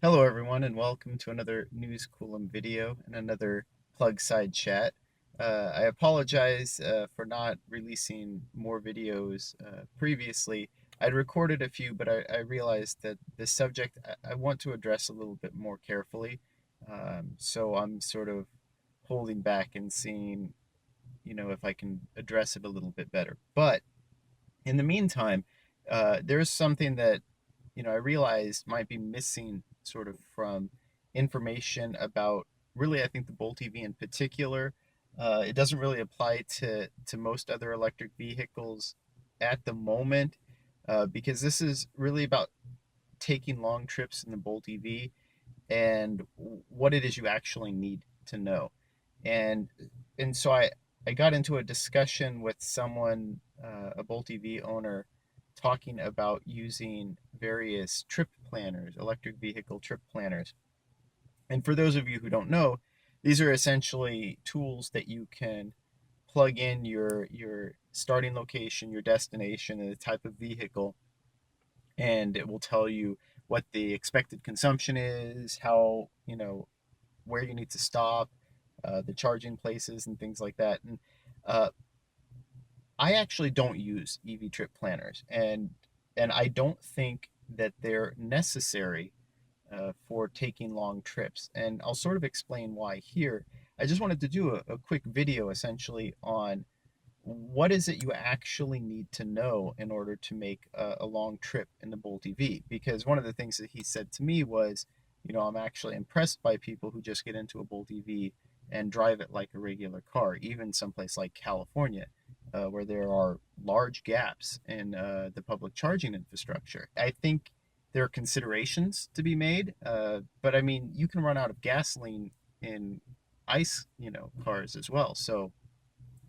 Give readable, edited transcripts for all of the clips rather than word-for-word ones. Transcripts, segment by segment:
Hello everyone and welcome to another News Coolum video and another plug side chat. I apologize for not releasing more videos previously. I'd recorded a few, but I realized that the subject I want to address a little bit more carefully. So I'm sort of holding back and seeing, if I can address it a little bit better. But in the meantime, there's something that I realized might be missing sort of from information about really, I think the Bolt EV in particular. It doesn't really apply to most other electric vehicles at the moment because this is really about taking long trips in the Bolt EV and what it is you actually need to know. And so I got into a discussion with someone, a Bolt EV owner, talking about using various trip planners, electric vehicle trip planners. And for those of you who don't know, these are essentially tools that you can plug in your starting location, your destination, and the type of vehicle, and it will tell you what the expected consumption is, how, where you need to stop, the charging places, and things like that. And uh, I actually don't use EV trip planners, and I don't think that they're necessary for taking long trips. And I'll sort of explain why here. I just wanted to do a quick video essentially on what is it you actually need to know in order to make a long trip in the Bolt EV? Because one of the things that he said to me was, I'm actually impressed by people who just get into a Bolt EV and drive it like a regular car, even someplace like California, where there are large gaps in the public charging infrastructure. I think there are considerations to be made, but I mean, you can run out of gasoline in ICE, cars as well. So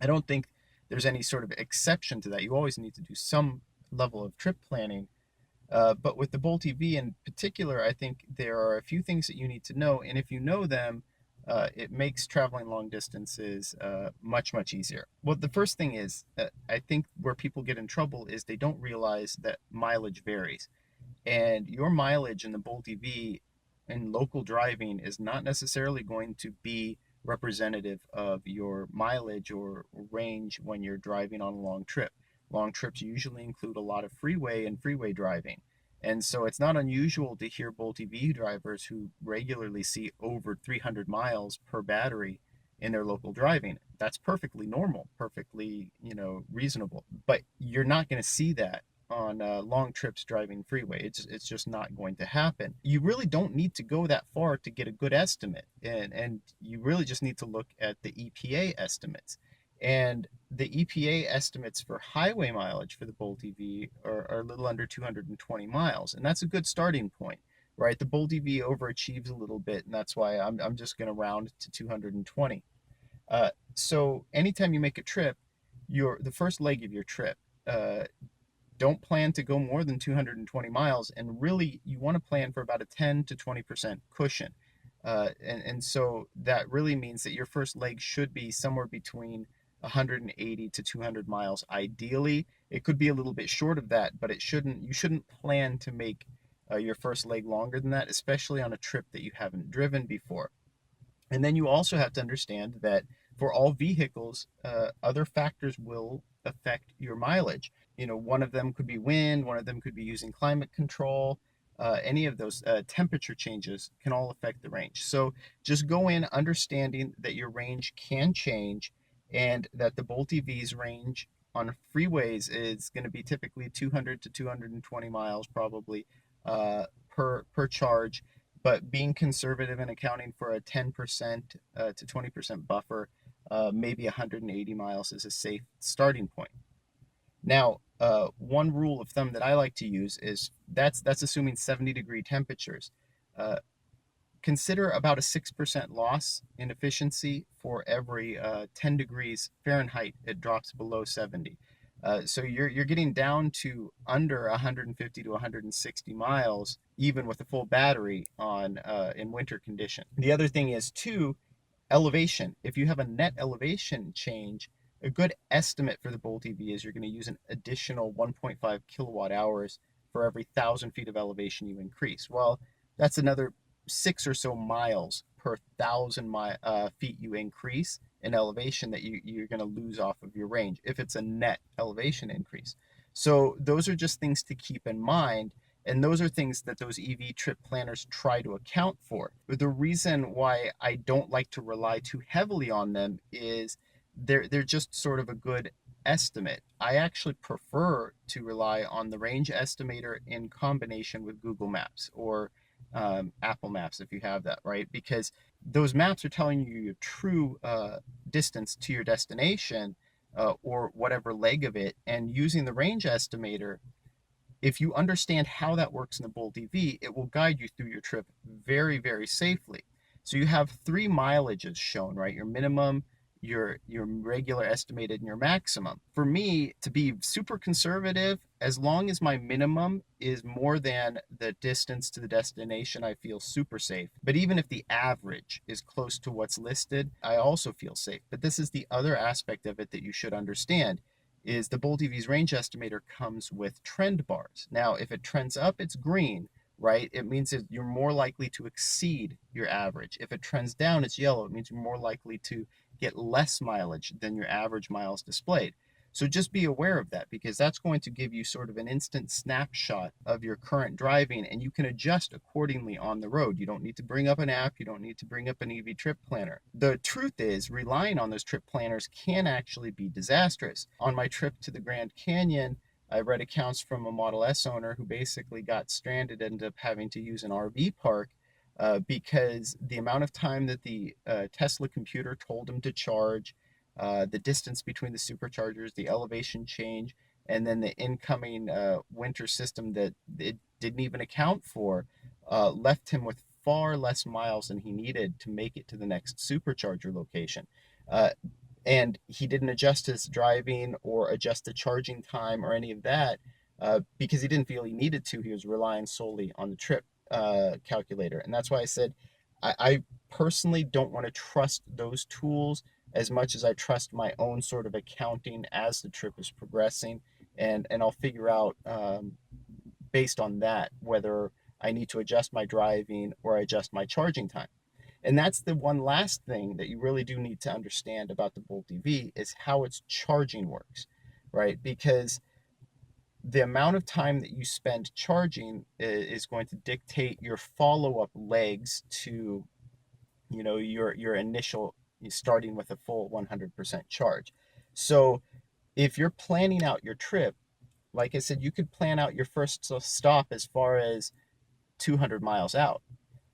I don't think there's any sort of exception to that. You always need to do some level of trip planning. But with the Bolt EV in particular, I think there are a few things that you need to know. And if you know them, it makes traveling long distances much, much easier. Well, the first thing is, I think where people get in trouble is they don't realize that mileage varies. And your mileage in the Bolt EV in local driving is not necessarily going to be representative of your mileage or range when you're driving on a long trip. Long trips usually include a lot of freeway and freeway driving. And so it's not unusual to hear Bolt EV drivers who regularly see over 300 miles per battery in their local driving. That's perfectly normal, perfectly, reasonable. But you're not going to see that on long trips driving freeway. It's just not going to happen. You really don't need to go that far to get a good estimate, and you really just need to look at the EPA estimates. And the EPA estimates for highway mileage for the Bolt EV are a little under 220 miles, and that's a good starting point, right? The Bolt EV overachieves a little bit, and that's why I'm just going to round to 220. So anytime you make a trip, the first leg of your trip, don't plan to go more than 220 miles, and really you want to plan for about a 10 to 20% cushion. And so that really means that your first leg should be somewhere between 180 to 200 miles ideally. It could be a little bit short of that, but you shouldn't plan to make your first leg longer than that, especially on a trip that you haven't driven before. And then you also have to understand that for all vehicles, other factors will affect your mileage. One of them could be wind, one of them could be using climate control. Any of those temperature changes can all affect the range. So just go in understanding that your range can change and that the Bolt EV's range on freeways is going to be typically 200 to 220 miles probably per charge, but being conservative and accounting for a 10% to 20% buffer, maybe 180 miles is a safe starting point. Now, one rule of thumb that I like to use is that's assuming 70-degree temperatures. Uh, Consider about a 6% loss in efficiency for every 10 degrees Fahrenheit it drops below 70. So you're getting down to under 150 to 160 miles, even with a full battery on in winter condition. The other thing is too, elevation. If you have a net elevation change, a good estimate for the Bolt EV is you're going to use an additional 1.5 kilowatt hours for every 1,000 feet of elevation you increase. Well, that's another 6 or so miles per 1,000 feet you increase in elevation that you're going to lose off of your range if it's a net elevation increase. So those are just things to keep in mind. And those are things that those EV trip planners try to account for. But the reason why I don't like to rely too heavily on them is they're just sort of a good estimate. I actually prefer to rely on the range estimator in combination with Google Maps or Apple Maps if you have that, right? Because those maps are telling you your true distance to your destination or whatever leg of it, and using the range estimator, if you understand how that works in the Bolt EV, it will guide you through your trip very, very safely. So you have 3 mileages shown, right? Your minimum, your regular estimated, and your maximum. For me, to be super conservative, as long as my minimum is more than the distance to the destination, I feel super safe. But even if the average is close to what's listed, I also feel safe. But this is the other aspect of it that you should understand is the Bolt EV's range estimator comes with trend bars. Now, if it trends up, it's green, right? It means that you're more likely to exceed your average. If it trends down, it's yellow. It means you're more likely to get less mileage than your average miles displayed. So just be aware of that because that's going to give you sort of an instant snapshot of your current driving and you can adjust accordingly on the road. You don't need to bring up an app. You don't need to bring up an EV trip planner. The truth is relying on those trip planners can actually be disastrous. On my trip to the Grand Canyon, I read accounts from a Model S owner who basically got stranded and ended up having to use an RV park because the amount of time that the Tesla computer told him to charge, the distance between the superchargers, the elevation change, and then the incoming winter system that it didn't even account for, left him with far less miles than he needed to make it to the next supercharger location. Uh, and he didn't adjust his driving or adjust the charging time or any of that because he didn't feel he needed to. He was relying solely on the trip calculator. And that's why I said I personally don't want to trust those tools as much as I trust my own sort of accounting as the trip is progressing. And I'll figure out based on that whether I need to adjust my driving or adjust my charging time. And that's the one last thing that you really do need to understand about the Bolt EV is how its charging works, right? Because the amount of time that you spend charging is going to dictate your follow-up legs to, your initial starting with a full 100% charge. So if you're planning out your trip, like I said, you could plan out your first stop as far as 200 miles out.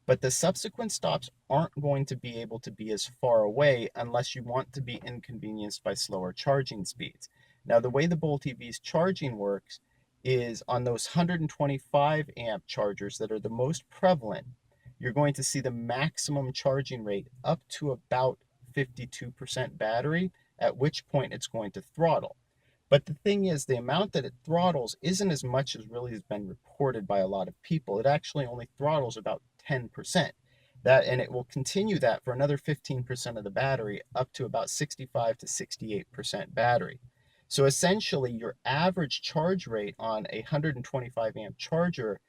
But the subsequent stops aren't going to be able to be as far away unless you want to be inconvenienced by slower charging speeds. Now, the way the Bolt EV's charging works is on those 125 amp chargers that are the most prevalent, you're going to see the maximum charging rate up to about 52% battery, at which point it's going to throttle. But the thing is, the amount that it throttles isn't as much as really has been reported by a lot of people. It actually only throttles about 10%. And it will continue that for another 15% of the battery up to about 65 to 68% battery. So essentially, your average charge rate on a 125 amp charger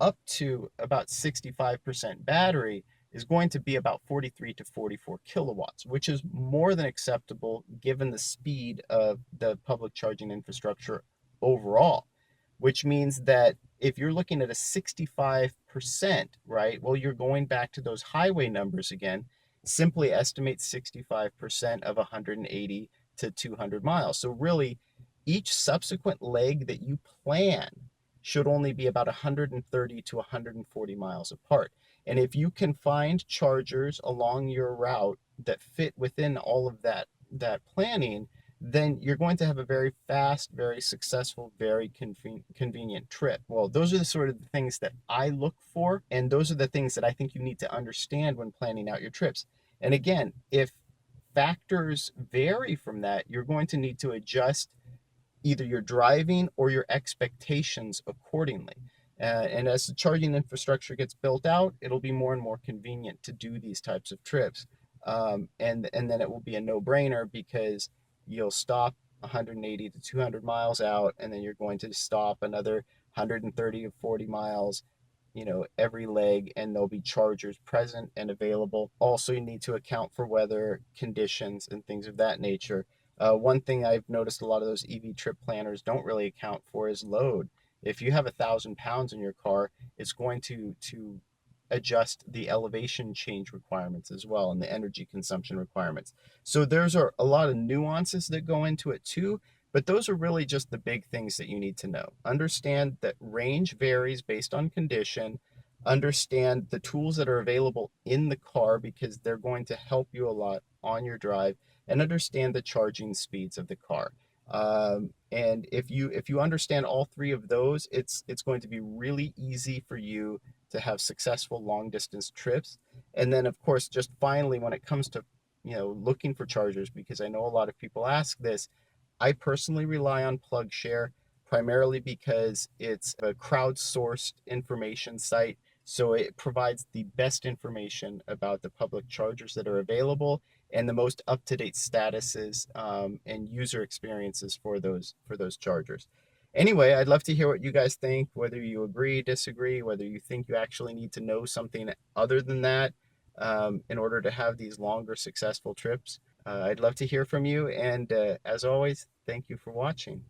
up to about 65% battery is going to be about 43 to 44 kilowatts, which is more than acceptable given the speed of the public charging infrastructure overall, which means that if you're looking at a 65%, right, well, you're going back to those highway numbers again. Simply estimate 65% of 180 to 200 miles. So really, each subsequent leg that you plan should only be about 130 to 140 miles apart. And if you can find chargers along your route that fit within all of that planning, then you're going to have a very fast, very successful, very convenient trip. Well, those are the sort of things that I look for, and those are the things that I think you need to understand when planning out your trips. And again, if factors vary from that, you're going to need to adjust either your driving or your expectations accordingly. And as the charging infrastructure gets built out, it'll be more and more convenient to do these types of trips. And then it will be a no-brainer because you'll stop 180 to 200 miles out, and then you're going to stop another 130 to 40 miles, every leg, and there'll be chargers present and available. Also, you need to account for weather conditions and things of that nature. One thing I've noticed a lot of those EV trip planners don't really account for is load. If you have 1,000 pounds in your car, it's going to adjust the elevation change requirements as well and the energy consumption requirements. So there's a lot of nuances that go into it too, but those are really just the big things that you need to know. Understand that range varies based on condition. Understand the tools that are available in the car because they're going to help you a lot on your drive, and understand the charging speeds of the car. And if you understand all three of those, it's going to be really easy for you to have successful long distance trips. And then of course, just finally, when it comes to looking for chargers, because I know a lot of people ask this, I personally rely on PlugShare primarily because it's a crowdsourced information site. So it provides the best information about the public chargers that are available and the most up-to-date statuses and user experiences for those chargers. Anyway, I'd love to hear what you guys think, whether you agree, disagree, whether you think you actually need to know something other than that in order to have these longer, successful trips. I'd love to hear from you. And as always, thank you for watching.